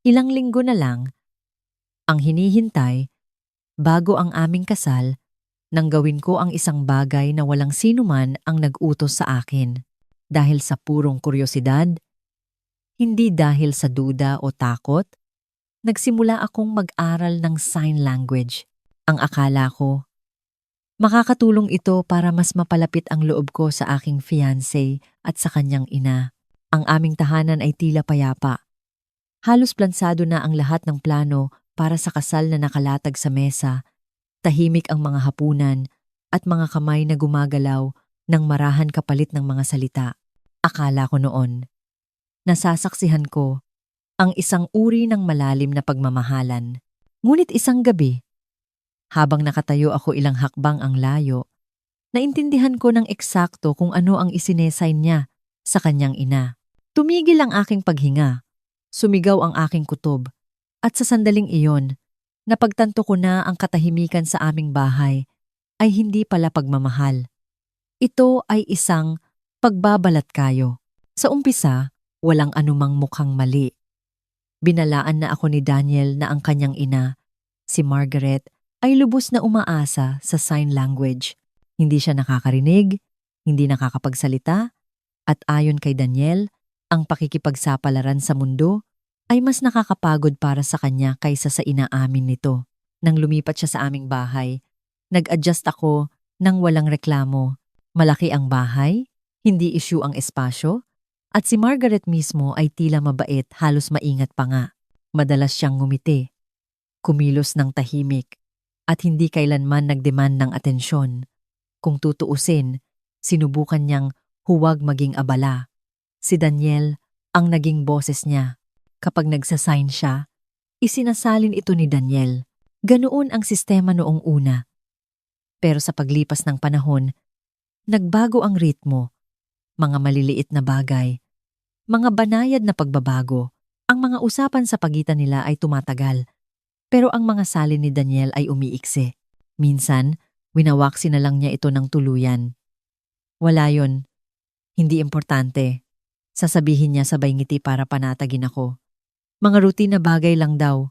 Ilang linggo na lang ang hinihintay bago ang aming kasal nang gawin ko ang isang bagay na walang sino man ang nag-utos sa akin. Dahil sa purong kuryosidad, hindi dahil sa duda o takot, nagsimula akong mag-aral ng sign language. Ang akala ko, makakatulong ito para mas mapalapit ang loob ko sa aking fiancé at sa kanyang ina. Ang aming tahanan ay tila payapa. Halos plansado na ang lahat ng plano para sa kasal na nakalatag sa mesa. Tahimik ang mga hapunan at mga kamay na gumagalaw ng marahan kapalit ng mga salita. Akala ko noon, nasasaksihan ko ang isang uri ng malalim na pagmamahalan. Ngunit isang gabi, habang nakatayo ako ilang hakbang ang layo, naintindihan ko ng eksakto kung ano ang isinesign niya sa kanyang ina. Tumigil ang aking paghinga, sumigaw ang aking kutob, at sa sandaling iyon, napagtanto ko na ang katahimikan sa aming bahay ay hindi pala pagmamahal. Ito ay isang pagbabalat kayo. Sa umpisa, walang anumang mukhang mali. Binalaan na ako ni Daniel na ang kanyang ina, si Margaret, ay lubos na umaasa sa sign language. Hindi siya nakakarinig, hindi nakakapagsalita, at ayon kay Daniel, ang pakikipagsapalaran sa mundo ay mas nakakapagod para sa kanya kaysa sa inaamin nito. Nang lumipat siya sa aming bahay, nag-adjust ako nang walang reklamo. Malaki ang bahay, hindi issue ang espasyo, at si Margaret mismo ay tila mabait, halos maingat pa nga. Madalas siyang ngumiti, kumilos ng tahimik, at hindi kailanman nagdemand ng atensyon. Kung tutuusin, sinubukan niyang huwag maging abala. Si Daniel ang naging boses niya. Kapag nagsasign siya, isinasalin ito ni Daniel. Ganoon ang sistema noong una. Pero sa paglipas ng panahon, nagbago ang ritmo. Mga maliliit na bagay, mga banayad na pagbabago. Ang mga usapan sa pagitan nila ay tumatagal. Pero ang mga salin ni Daniel ay umiiksi. Minsan, winawaksi na lang niya ito ng tuluyan. Wala yon, hindi importante. Sasabihin niya sabay ngiti para panatagin ako. Mga routine na bagay lang daw.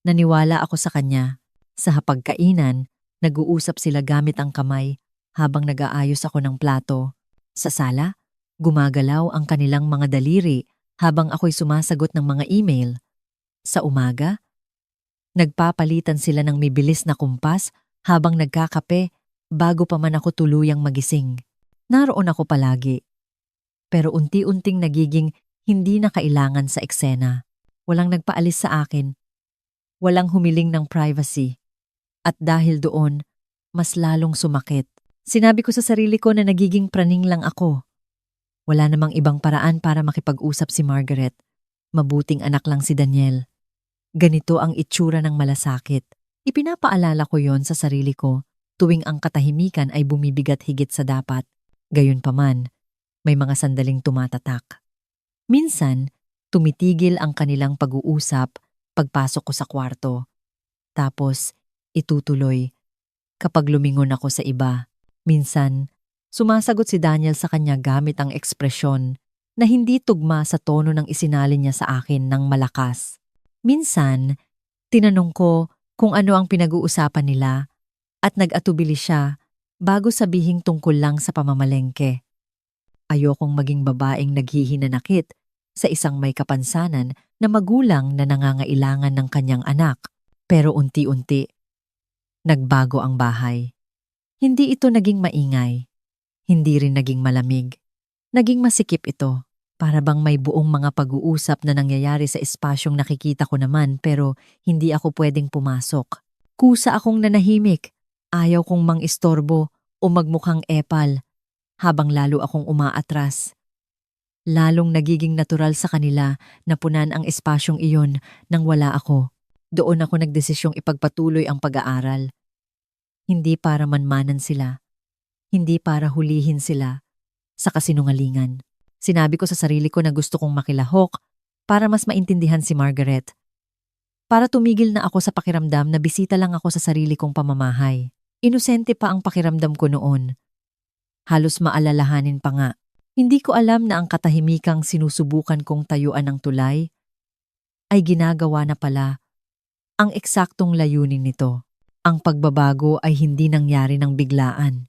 Naniwala ako sa kanya. Sa hapagkainan, nag-uusap sila gamit ang kamay habang nag-aayos ako ng plato. Sa sala, gumagalaw ang kanilang mga daliri habang ako'y sumasagot ng mga email. Sa umaga, nagpapalitan sila ng mibilis na kumpas habang nagkakape bago pa man ako tuluyang magising. Naroon ako palagi. Pero unti-unting nagiging hindi na kailangan sa eksena. Walang nagpaalis sa akin. Walang humiling ng privacy. At dahil doon, mas lalong sumakit. Sinabi ko sa sarili ko na nagiging praning lang ako. Wala namang ibang paraan para makipag-usap si Margaret. Mabuting anak lang si Daniel. Ganito ang itsura ng malasakit. Ipinapaalala ko yon sa sarili ko tuwing ang katahimikan ay bumibigat higit sa dapat. Gayunpaman, may mga sandaling tumatatak. Minsan, tumitigil ang kanilang pag-uusap pagpasok ko sa kwarto. Tapos, itutuloy kapag lumingon ako sa iba. Minsan, sumasagot si Daniel sa kanya gamit ang ekspresyon na hindi tugma sa tono ng isinalin niya sa akin ng malakas. Minsan, tinanong ko kung ano ang pinag-uusapan nila at nag-atubili siya bago sabihing tungkol lang sa pamamalengke. Ayokong maging babaeng naghihinanakit sa isang may kapansanan na magulang na nangangailangan ng kanyang anak. Pero unti-unti, nagbago ang bahay. Hindi ito naging maingay. Hindi rin naging malamig. Naging masikip ito. Para bang may buong mga pag-uusap na nangyayari sa espasyong nakikita ko naman pero hindi ako pwedeng pumasok. Kusa akong nanahimik. Ayaw kong mang-istorbo o magmukhang epal habang lalo akong umaatras. Lalong nagiging natural sa kanila na punan ang espasyong iyon nang wala ako. Doon ako nagdesisyong ipagpatuloy ang pag-aaral. Hindi para manmanan sila. Hindi para hulihin sila sa kasinungalingan. Sinabi ko sa sarili ko na gusto kong makilahok para mas maintindihan si Margaret. Para tumigil na ako sa pakiramdam na bisita lang ako sa sarili kong pamamahay. Inosente pa ang pakiramdam ko noon. Halos maalalahanin pa nga. Hindi ko alam na ang katahimikang sinusubukan kong tayuan ng tulay ay ginagawa na pala ang eksaktong layunin nito. Ang pagbabago ay hindi nangyari ng biglaan.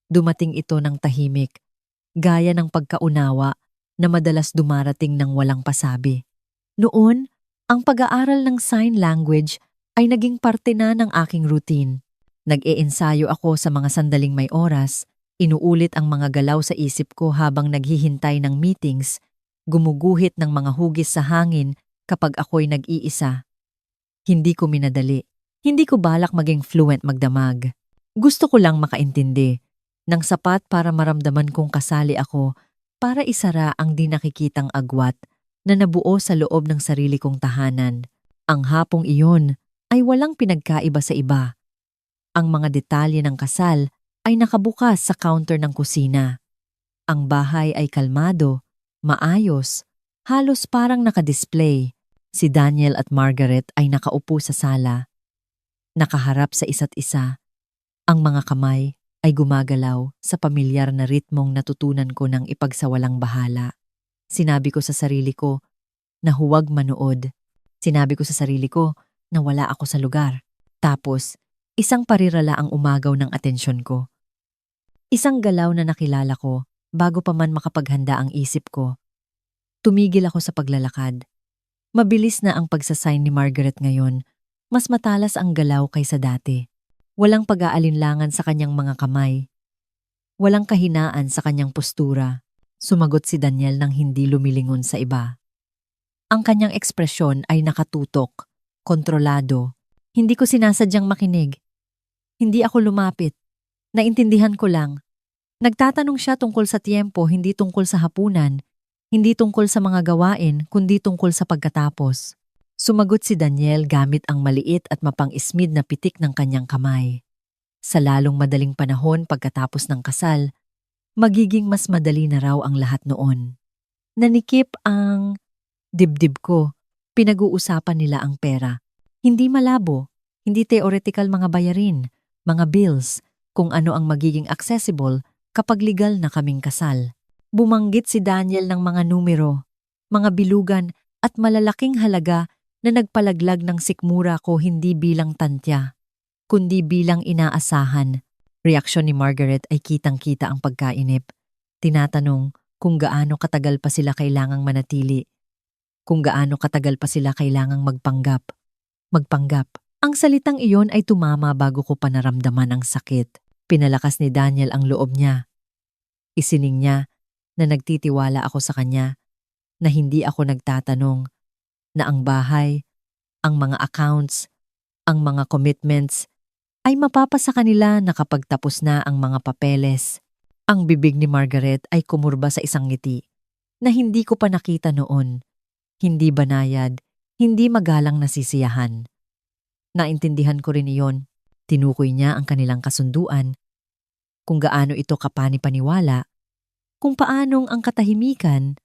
Dumating ito ng tahimik, gaya ng pagkaunawa na madalas dumarating ng walang pasabi. Noon, ang pag-aaral ng sign language ay naging parte na ng aking routine. Nag-iensayo ako sa mga sandaling may oras, inuulit ang mga galaw sa isip ko habang naghihintay ng meetings, gumuguhit ng mga hugis sa hangin kapag ako'y nag-iisa. Hindi ko minadali. Hindi ko balak maging fluent magdamag. Gusto ko lang makaintindi ng sapat para maramdaman kong kasali ako para isara ang di nakikitang agwat na nabuo sa loob ng sarili kong tahanan. Ang hapong iyon ay walang pinagkaiba sa iba. Ang mga detalye ng kasal ay nakabukas sa counter ng kusina. Ang bahay ay kalmado, maayos, halos parang nakadisplay. Si Daniel at Margaret ay nakaupo sa sala, nakaharap sa isa't isa. Ang mga kamay ay gumagalaw sa pamilyar na ritmong natutunan ko ng ipagsawalang bahala. Sinabi ko sa sarili ko na huwag manood. Sinabi ko sa sarili ko na wala ako sa lugar. Tapos, isang parirala ang umagaw ng atensyon ko. Isang galaw na nakilala ko bago pa man makapaghanda ang isip ko. Tumigil ako sa paglalakad. Mabilis na ang pagsasign ni Margaret ngayon. Mas matalas ang galaw kaysa dati. Walang pag-aalinlangan sa kanyang mga kamay. Walang kahinaan sa kanyang postura. Sumagot si Daniel nang hindi lumilingon sa iba. Ang kanyang ekspresyon ay nakatutok, kontrolado. Hindi ko sinasadyang makinig. Hindi ako lumapit. Naintindihan ko lang. Nagtatanong siya tungkol sa tiempo, hindi tungkol sa hapunan. Hindi tungkol sa mga gawain, kundi tungkol sa pagkatapos. Sumagot si Daniel gamit ang maliit at mapang-ismid na pitik ng kanyang kamay. Sa lalong madaling panahon pagkatapos ng kasal, magiging mas madali na raw ang lahat noon. Nanikip ang dibdib ko. Pinag-uusapan nila ang pera. Hindi malabo, hindi theoretical mga bayarin, mga bills, kung ano ang magiging accessible kapag legal na kaming kasal. Bumanggit si Daniel ng mga numero, mga bilugan at malalaking halaga na nagpalaglag ng sikmura ko hindi bilang tantya, kundi bilang inaasahan. Reaksyon ni Margaret ay kitang-kita ang pagkainip. Tinatanong kung gaano katagal pa sila kailangang manatili, kung gaano katagal pa sila kailangang magpanggap. Magpanggap. Ang salitang iyon ay tumama bago ko pa naramdaman ang sakit. Pinalakas ni Daniel ang loob niya. Isining niya na nagtitiwala ako sa kanya, na hindi ako nagtatanong, na ang bahay, ang mga accounts, ang mga commitments, ay mapapasa kanila na kapag tapos na ang mga papeles. Ang bibig ni Margaret ay kumurba sa isang ngiti, na hindi ko pa nakita noon. Hindi banayad, hindi magalang nasisiyahan. Naintindihan ko rin iyon. Tinukoy niya ang kanilang kasunduan, kung gaano ito kapani-paniwala, kung paanong ang katahimikan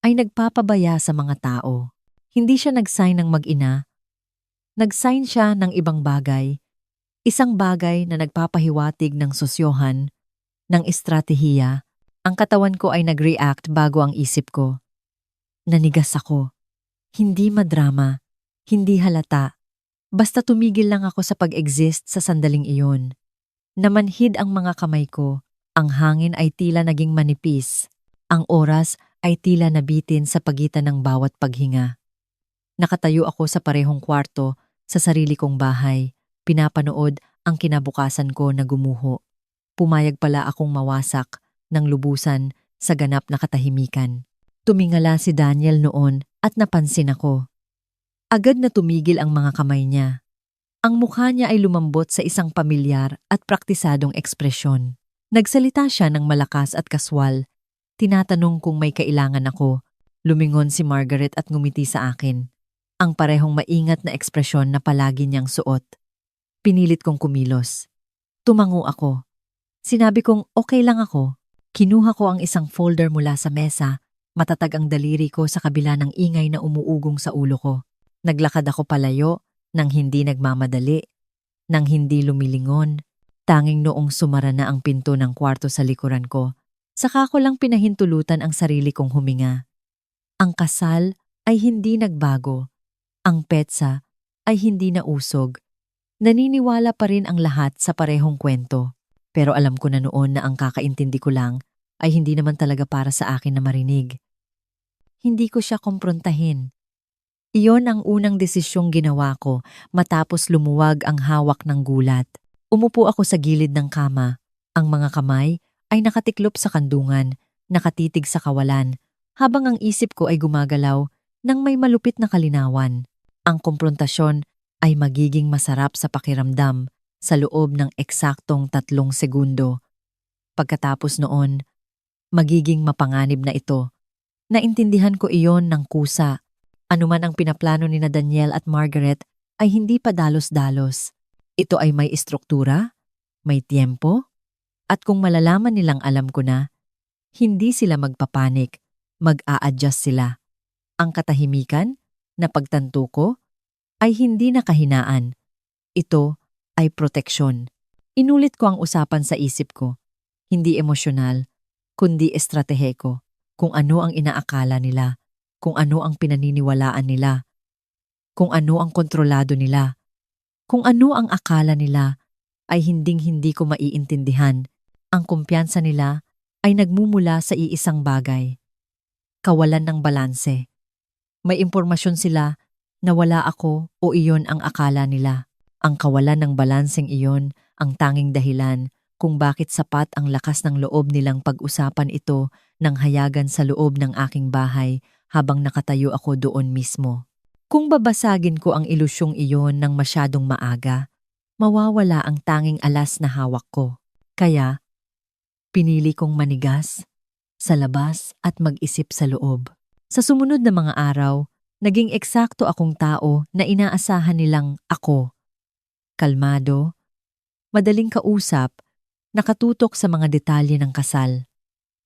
ay nagpapabaya sa mga tao. Hindi siya nag-sign ng mag-ina. Nag-sign siya ng ibang bagay. Isang bagay na nagpapahiwatig ng sosyohan, ng estratehiya. Ang katawan ko ay nag-react bago ang isip ko. Nanigas ako. Hindi madrama. Hindi halata. Basta tumigil lang ako sa pag-exist sa sandaling iyon. Namanhid ang mga kamay ko. Ang hangin ay tila naging manipis. Ang oras ay tila nabitin sa pagitan ng bawat paghinga. Nakatayo ako sa parehong kwarto, sa sarili kong bahay. Pinapanood ang kinabukasan ko na gumuho. Pumayag pala akong mawasak ng lubusan sa ganap na katahimikan. Tumingala si Daniel noon at napansin ako. Agad na tumigil ang mga kamay niya. Ang mukha niya ay lumambot sa isang pamilyar at praktisadong ekspresyon. Nagsalita siya ng malakas at kaswal. Tinatanong kung may kailangan ako. Lumingon si Margaret at ngumiti sa akin. Ang parehong maingat na ekspresyon na palagi niyang suot. Pinilit kong kumilos. Tumango ako. Sinabi kong okay lang ako. Kinuha ko ang isang folder mula sa mesa. Matatag ang daliri ko sa kabila ng ingay na umuugong sa ulo ko. Naglakad ako palayo nang hindi nagmamadali, nang hindi lumilingon. Tanging noong sumara na ang pinto ng kwarto sa likuran ko, saka ko lang pinahintulutan ang sarili kong huminga. Ang kasal ay hindi nagbago. Ang petsa ay hindi nausog. Naniniwala pa rin ang lahat sa parehong kwento. Pero alam ko na noon na ang kakaintindi ko lang ay hindi naman talaga para sa akin na marinig. Hindi ko siya kumprontahin. Iyon ang unang desisyong ginawa ko matapos lumuwag ang hawak ng gulat. Umupo ako sa gilid ng kama. Ang mga kamay ay nakatiklop sa kandungan, nakatitig sa kawalan, habang ang isip ko ay gumagalaw ng may malupit na kalinawan. Ang kumprontasyon ay magiging masarap sa pakiramdam sa loob ng eksaktong 3 segundo. Pagkatapos noon, magiging mapanganib na ito. Naintindihan ko iyon ng kusa. Anuman ang pinaplano ni na Daniel at Margaret ay hindi pa dalos-dalos. Ito ay may istruktura, may tiempo, at kung malalaman nilang alam ko na, hindi sila magpapanik, mag-a-adjust sila. Ang katahimikan na pagtanto ko ay hindi na kahinaan. Ito ay proteksyon. Inulit ko ang usapan sa isip ko, hindi emosyonal, kundi estratehiko. Kung ano ang inaakala nila, kung ano ang pinaniniwalaan nila, kung ano ang kontrolado nila, kung ano ang akala nila ay hinding-hindi ko maiintindihan. Ang kumpiyansa nila ay nagmumula sa iisang bagay. Kawalan ng balanse. May impormasyon sila na wala ako o iyon ang akala nila. Ang kawalan ng balanseng iyon ang tanging dahilan kung bakit sapat ang lakas ng loob nilang pag-usapan ito ng hayagan sa loob ng aking bahay habang nakatayo ako doon mismo. Kung babasagin ko ang ilusyong iyon ng masyadong maaga, mawawala ang tanging alas na hawak ko. Kaya, pinili kong manigas, sa labas at mag-isip sa loob. Sa sumunod na mga araw, naging eksakto akong tao na inaasahan nilang ako. Kalmado, madaling kausap, nakatutok sa mga detalye ng kasal.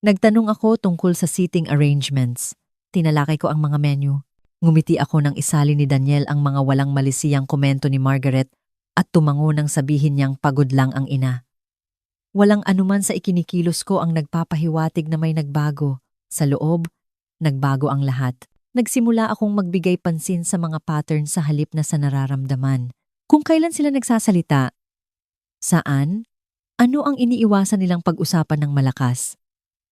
Nagtanong ako tungkol sa seating arrangements. Tinalakay ko ang mga menu. Ngumiti ako nang isali ni Daniel ang mga walang malisiyang komento ni Margaret at tumango nang sabihin niyang pagod lang ang ina. Walang anuman sa ikinikilos ko ang nagpapahiwatig na may nagbago. Sa loob, nagbago ang lahat. Nagsimula akong magbigay pansin sa mga pattern sa halip na sa nararamdaman. Kung kailan sila nagsasalita, saan, ano ang iniiwasan nilang pag-usapan ng malakas?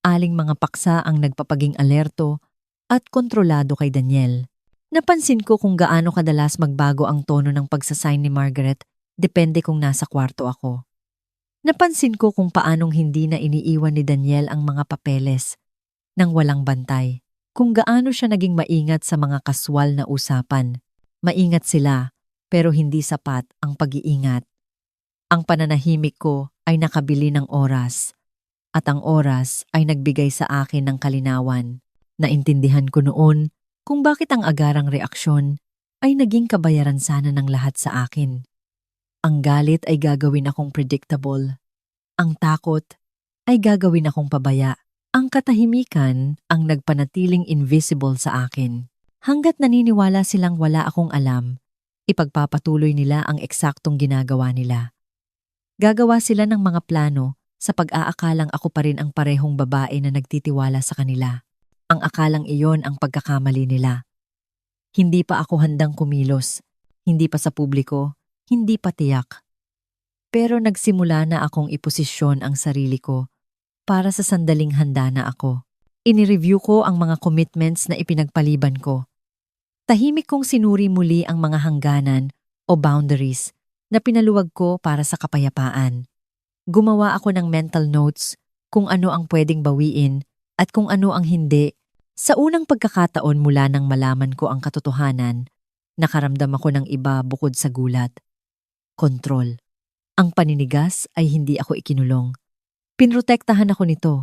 Aling mga paksa ang nagpapaging alerto at kontrolado kay Daniel. Napansin ko kung gaano kadalas magbago ang tono ng pagsasign ni Margaret, depende kung nasa kwarto ako. Napansin ko kung paanong hindi na iniiwan ni Daniel ang mga papeles nang walang bantay. Kung gaano siya naging maingat sa mga kaswal na usapan. Maingat sila, pero hindi sapat ang pag-iingat. Ang pananahimik ko ay nakabili ng oras. At ang oras ay nagbigay sa akin ng kalinawan. Naintindihan ko noon kung bakit ang agarang reaksyon ay naging kabayaran sana ng lahat sa akin. Ang galit ay gagawin akong predictable. Ang takot ay gagawin akong pabaya. Ang katahimikan ang nagpanatiling invisible sa akin. Hanggat naniniwala silang wala akong alam, ipagpapatuloy nila ang eksaktong ginagawa nila. Gagawa sila ng mga plano sa pag-aakalang ako pa rin ang parehong babae na nagtitiwala sa kanila. Ang akalang iyon ang pagkakamali nila. Hindi pa ako handang kumilos, hindi pa sa publiko, hindi pa tiyak. Pero nagsimula na akong iposisyon ang sarili ko para sa sandaling handa na ako. Inireview ko ang mga commitments na ipinagpaliban ko. Tahimik kong sinuri muli ang mga hangganan o boundaries na pinaluwag ko para sa kapayapaan. Gumawa ako ng mental notes kung ano ang pwedeng bawiin at kung ano ang hindi. Sa unang pagkakataon mula nang malaman ko ang katotohanan, nakaramdam ako ng iba bukod sa gulat. Kontrol. Ang paninigas ay hindi ako ikinulong. Pinrotektahan ako nito.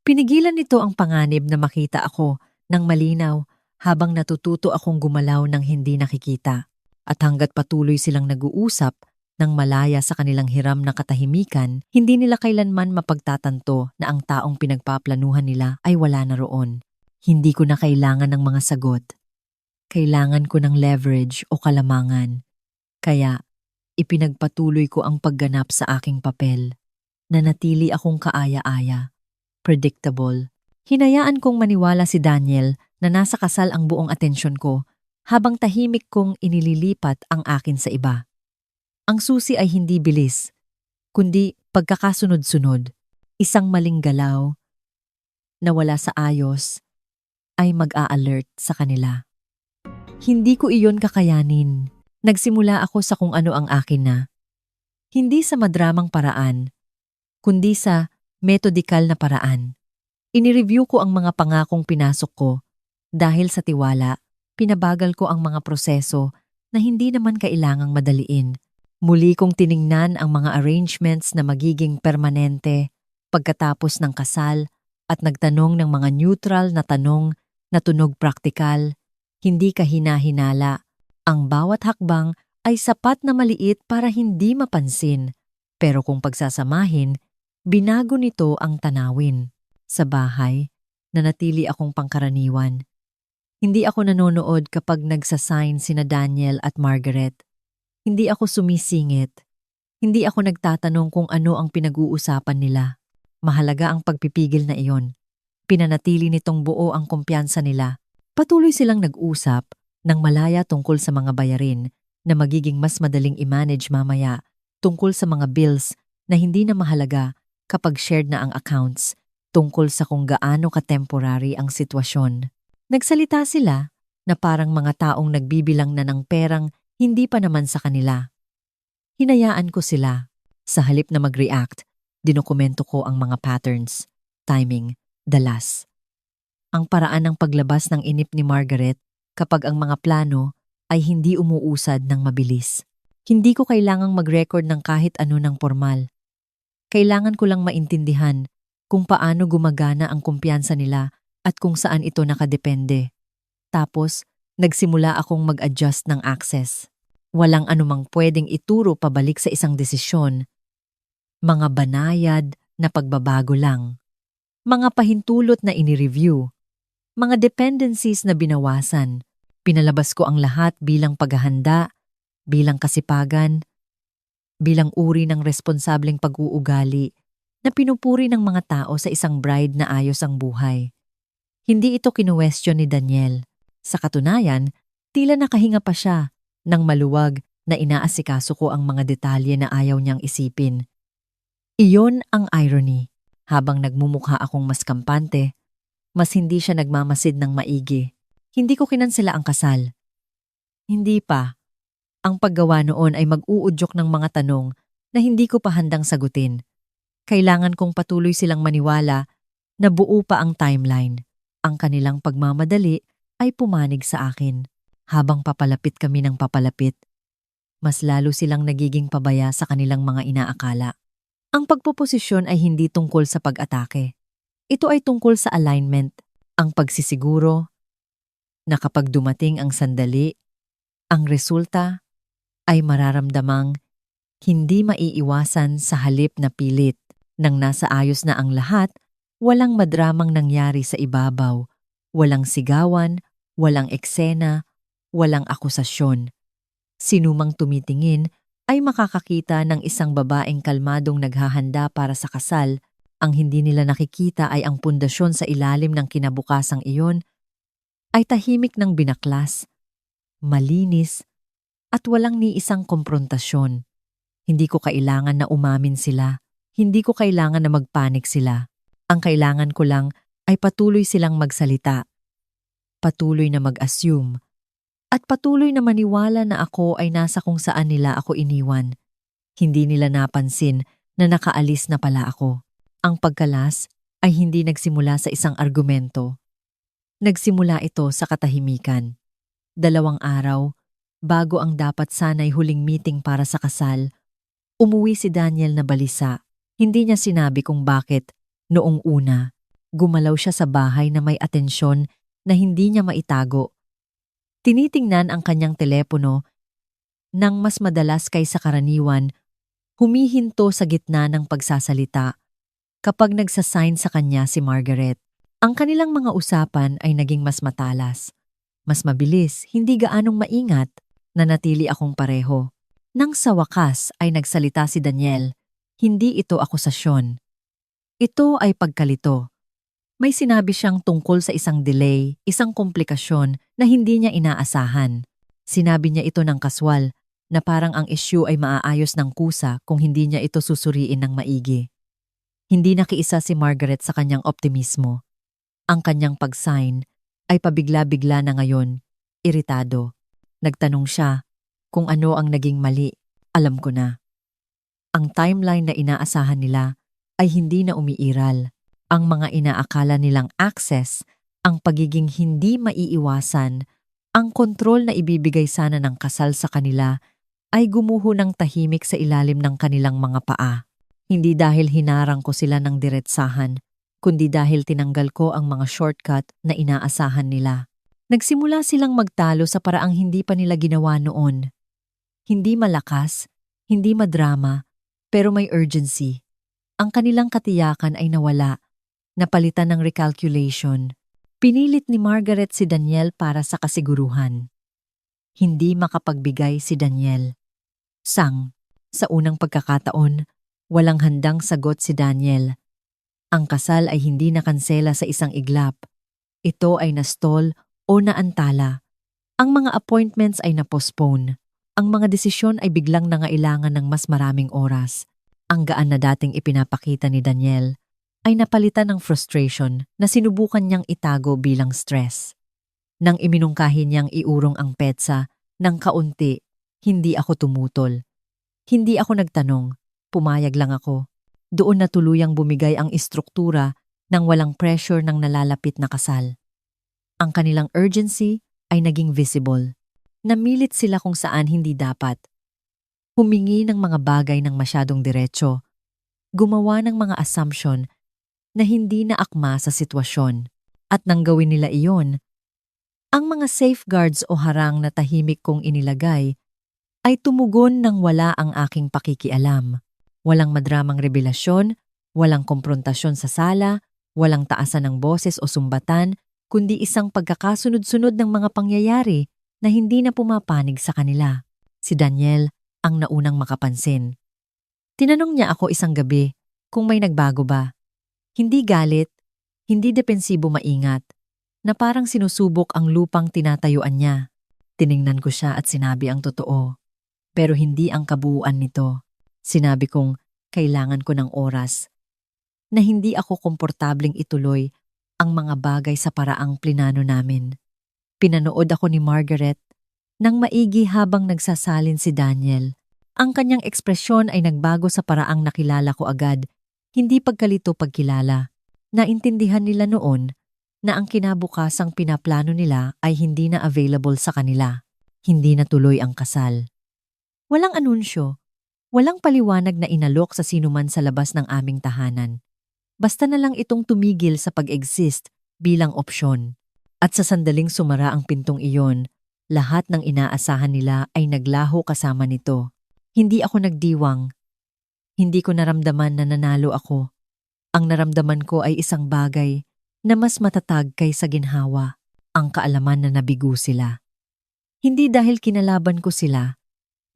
Pinigilan nito ang panganib na makita ako ng malinaw habang natututo akong gumalaw ng hindi nakikita. At hanggat patuloy silang nag-uusap, nang malaya sa kanilang hiram na katahimikan, hindi nila kailanman mapagtatanto na ang taong pinagpaplanuhan nila ay wala na roon. Hindi ko na kailangan ng mga sagot. Kailangan ko ng leverage o kalamangan. Kaya, ipinagpatuloy ko ang pagganap sa aking papel. Nanatili akong kaaya-aya. Predictable. Hinayaan kong maniwala si Daniel na nasa kasal ang buong atensyon ko habang tahimik kong inililipat ang akin sa iba. Ang susi ay hindi bilis, kundi pagkakasunod-sunod. Isang maling galaw na wala sa ayos ay mag-a-alert sa kanila. Hindi ko iyon kakayanin. Nagsimula ako sa kung ano ang akin na. Hindi sa madramang paraan, kundi sa metodikal na paraan. Inireview ko ang mga pangakong pinasok ko. Dahil sa tiwala, pinabagal ko ang mga proseso na hindi naman kailangang madaliin. Muli kong tiningnan ang mga arrangements na magiging permanente pagkatapos ng kasal at nagtanong ng mga neutral na tanong na tunog praktikal, hindi kahina-hinala. Ang bawat hakbang ay sapat na maliit para hindi mapansin. Pero kung pagsasamahin, binago nito ang tanawin. Sa bahay, nanatili akong pangkaraniwan. Hindi ako nanonood kapag nagsasign sina Daniel at Margaret. Hindi ako sumisingit. Hindi ako nagtatanong kung ano ang pinag-uusapan nila. Mahalaga ang pagpipigil na iyon. Pinanatili nitong buo ang kumpiyansa nila. Patuloy silang nag-usap ng malaya tungkol sa mga bayarin na magiging mas madaling i-manage mamaya, tungkol sa mga bills na hindi na mahalaga kapag shared na ang accounts, tungkol sa kung gaano ka-temporary ang sitwasyon. Nagsalita sila na parang mga taong nagbibilang na ng perang hindi pa naman sa kanila. Hinayaan ko sila. Sa halip na mag-react, dinokumento ko ang mga patterns, timing, dalas. Ang paraan ng paglabas ng inip ni Margaret kapag ang mga plano ay hindi umuusad ng mabilis. Hindi ko kailangang mag-record ng kahit ano ng formal. Kailangan ko lang maintindihan kung paano gumagana ang kumpiyansa nila at kung saan ito nakadepende. Tapos, nagsimula akong mag-adjust ng access. Walang anumang pwedeng ituro pabalik sa isang desisyon. Mga banayad na pagbabago lang. Mga pahintulot na inireview. Mga dependencies na binawasan. Pinalabas ko ang lahat bilang paghahanda, bilang kasipagan, bilang uri ng responsableng pag-uugali na pinupuri ng mga tao sa isang bride na ayos ang buhay. Hindi ito kinuwestiyon ni Daniel. Sa katunayan, tila nakahinga pa siya nang maluwag na inaasikaso ko ang mga detalye na ayaw niyang isipin. Iyon ang irony. Habang nagmumukha akong mas kampante, mas hindi siya nagmamasid ng maigi. Hindi ko kinansela ang kasal. Hindi pa. Ang paggawa noon ay mag-uudyok ng mga tanong na hindi ko pa handang sagutin. Kailangan kong patuloy silang maniwala na buo pa ang timeline. Ang kanilang pagmamadali ay pumanig sa akin. Habang papalapit kami ng papalapit, mas lalo silang nagiging pabaya sa kanilang mga inaakala. Ang pagpoposisyon ay hindi tungkol sa pag-atake. Ito ay tungkol sa alignment, ang pagsisiguro na kapag dumating ang sandali, ang resulta ay mararamdamang hindi maiiwasan sa halip na pilit. Nang nasa ayos na ang lahat, walang madramang nangyari sa ibabaw, walang sigawan, walang eksena, walang akusasyon. Sinumang tumitingin ay makakakita ng isang babaeng kalmadong naghahanda para sa kasal. Ang hindi nila nakikita ay ang pundasyon sa ilalim ng kinabukasang iyon ay tahimik ng binaklas, malinis, at walang ni isang komprontasyon. Hindi ko kailangan na umamin sila. Hindi ko kailangan na magpanik sila. Ang kailangan ko lang ay patuloy silang magsalita. Patuloy na mag-assume. At patuloy na maniwala na ako ay nasa kung saan nila ako iniwan. Hindi nila napansin na nakaalis na pala ako. Ang pagkalas ay hindi nagsimula sa isang argumento. Nagsimula ito sa katahimikan. 2 araw, bago ang dapat sana'y huling meeting para sa kasal, umuwi si Daniel na balisa. Hindi niya sinabi kung bakit. Noong una, gumalaw siya sa bahay na may atensyon na hindi niya maitago. Tinitingnan ang kanyang telepono nang mas madalas kaysa karaniwan, humihinto sa gitna ng pagsasalita kapag nagsasign sa kanya si Margaret. Ang kanilang mga usapan ay naging mas matalas, mas mabilis, hindi gaanong maingat, nanatili akong pareho. Nang sa wakas ay nagsalita si Daniel, hindi ito akusasyon. Ito ay pagkalito. May sinabi siyang tungkol sa isang delay, isang komplikasyon na hindi niya inaasahan. Sinabi niya ito ng kaswal, na parang ang issue ay maaayos ng kusa kung hindi niya ito susuriin ng maigi. Hindi nakiisa si Margaret sa kanyang optimismo. Ang kanyang pag-sign ay pabigla-bigla na ngayon, iritado. Nagtanong siya kung ano ang naging mali. Alam ko na. Ang timeline na inaasahan nila ay hindi na umiiral. Ang mga inaakala nilang access, ang pagiging hindi maiiwasan, ang kontrol na ibibigay sana ng kasal sa kanila ay gumuho ng tahimik sa ilalim ng kanilang mga paa. Hindi dahil hinarang ko sila ng diretsahan, kundi dahil tinanggal ko ang mga shortcut na inaasahan nila. Nagsimula silang magtalo sa paraang hindi pa nila ginawa noon. Hindi malakas, hindi madrama, pero may urgency. Ang kanilang katiyakan ay nawala, napalitan ng recalculation. Pinilit ni Margaret si Daniel para sa kasiguruhan. Hindi makapagbigay si Daniel. Sa unang pagkakataon, walang handang sagot si Daniel. Ang kasal ay hindi nakansela sa isang iglap. Ito ay nastall o naantala. Ang mga appointments ay napostpone. Ang mga desisyon ay biglang nangailangan ng mas maraming oras. Ang gaan na dating ipinapakita ni Daniel ay napalitan ng frustration na sinubukan niyang itago bilang stress. Nang iminungkahi niyang iurong ang petsa, ng kaunti, hindi ako tumutol. Hindi ako nagtanong, pumayag lang ako. Doon na tuluyang bumigay ang istruktura ng walang pressure ng nalalapit na kasal. Ang kanilang urgency ay naging visible. Namilit sila kung saan hindi dapat. Humingi ng mga bagay ng masyadong diretso. Gumawa ng mga assumption na hindi na akma sa sitwasyon. At nang gawin nila iyon, ang mga safeguards o harang na tahimik kong inilagay ay tumugon nang wala ang aking pakikialam. Walang madramang revelasyon, walang komprontasyon sa sala, walang taasan ng boses o sumbatan, kundi isang pagkakasunod-sunod ng mga pangyayari na hindi na pumapanig sa kanila. Si Daniel ang naunang makapansin. Tinanong niya ako isang gabi kung may nagbago ba. Hindi galit, hindi depensibo maingat, na parang sinusubok ang lupang tinatayuan niya. Tiningnan ko siya at sinabi ang totoo. Pero hindi ang kabuuan nito. Sinabi kong kailangan ko ng oras. Na hindi ako komportabling ituloy ang mga bagay sa paraang plinano namin. Pinanood ako ni Margaret nang maigi habang nagsasalin si Daniel. Ang kanyang ekspresyon ay nagbago sa paraang nakilala ko agad, hindi pagkalito pagkilala. Naintindihan nila noon na ang kinabukasang pinaplano nila ay hindi na available sa kanila. Hindi na tuloy ang kasal. Walang anunsyo, walang paliwanag na inalok sa sinuman sa labas ng aming tahanan. Basta na lang itong tumigil sa pag-exist bilang opsyon. At sa sandaling sumara ang pintong iyon, lahat ng inaasahan nila ay naglaho kasama nito. Hindi ako nagdiwang. Hindi ko naramdaman na nanalo ako. Ang naramdaman ko ay isang bagay na mas matatag kaysa ginhawa, ang kaalaman na nabigo sila. Hindi dahil kinalaban ko sila,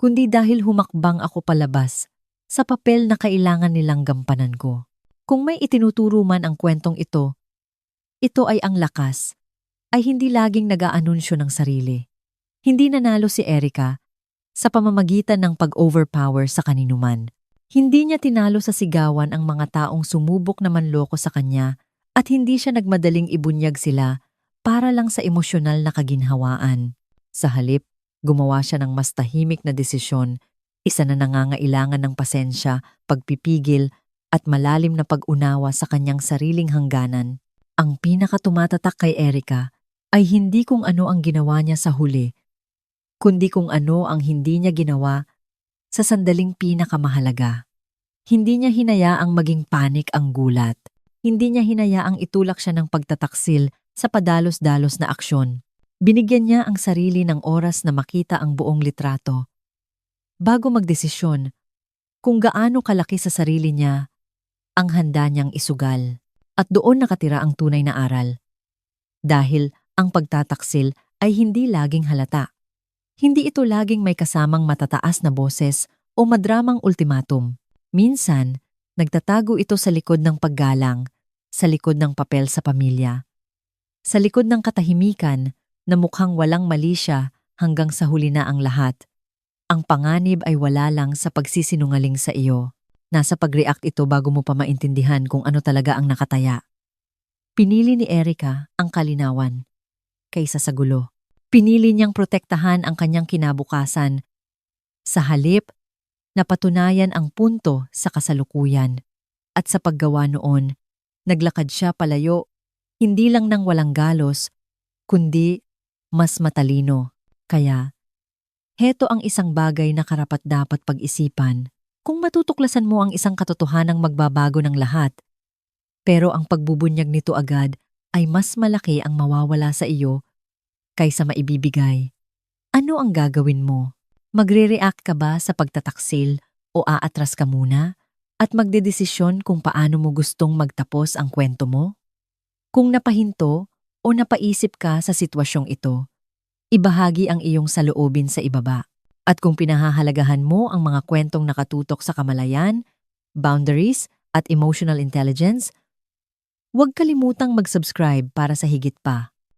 kundi dahil humakbang ako palabas sa papel na kailangan nilang gampanan ko. Kung may itinuturo man ang kwentong ito ay ang lakas, ay hindi laging nag-aanunsyo ng sarili. Hindi nanalo si Erica sa pamamagitan ng pag-overpower sa kaninuman. Hindi niya tinalo sa sigawan ang mga taong sumubok na manloko sa kanya at hindi siya nagmadaling ibunyag sila para lang sa emosyonal na kaginhawaan. Sa halip, gumawa siya ng mas tahimik na desisyon, isa na nangangailangan ng pasensya, pagpipigil at malalim na pag-unawa sa kanyang sariling hangganan. Ang pinakatumatatak kay Erica ay hindi kung ano ang ginawa niya sa huli, kundi kung ano ang hindi niya ginawa sa sandaling pinakamahalaga. Hindi niya hinayaang maging panik ang gulat. Hindi niya hinayaang itulak siya ng pagtataksil sa padalos-dalos na aksyon. Binigyan niya ang sarili ng oras na makita ang buong litrato. Bago magdesisyon, kung gaano kalaki sa sarili niya ang handa niyang isugal. At doon nakatira ang tunay na aral. Dahil ang pagtataksil ay hindi laging halata. Hindi ito laging may kasamang matataas na boses o madramang ultimatum. Minsan, nagtatago ito sa likod ng paggalang, sa likod ng papel sa pamilya. Sa likod ng katahimikan na mukhang walang mali siya hanggang sa huli na ang lahat. Ang panganib ay wala lang sa pagsisinungaling sa iyo. Nasa pag-react ito bago mo pa maintindihan kung ano talaga ang nakataya. Pinili ni Erica ang kalinawan kaysa sa gulo. Pinili niyang protektahan ang kanyang kinabukasan. Sa halip, napatunayan ang punto sa kasalukuyan. At sa paggawa noon, naglakad siya palayo, hindi lang ng walang galos, kundi mas matalino. Kaya, heto ang isang bagay na karapat-dapat pag-isipan. Kung matutuklasan mo ang isang katotohanang magbabago ng lahat, pero ang pagbubunyag nito agad ay mas malaki ang mawawala sa iyo kaysa maibibigay. Ano ang gagawin mo? Magre-react ka ba sa pagtataksil o aatras ka muna at magdedesisyon kung paano mo gustong magtapos ang kwento mo? Kung napahinto o napaisip ka sa sitwasyong ito, ibahagi ang iyong saloobin sa ibaba. At kung pinahahalagahan mo ang mga kwentong nakatutok sa kamalayan, boundaries at emotional intelligence, huwag kalimutang mag-subscribe para sa higit pa.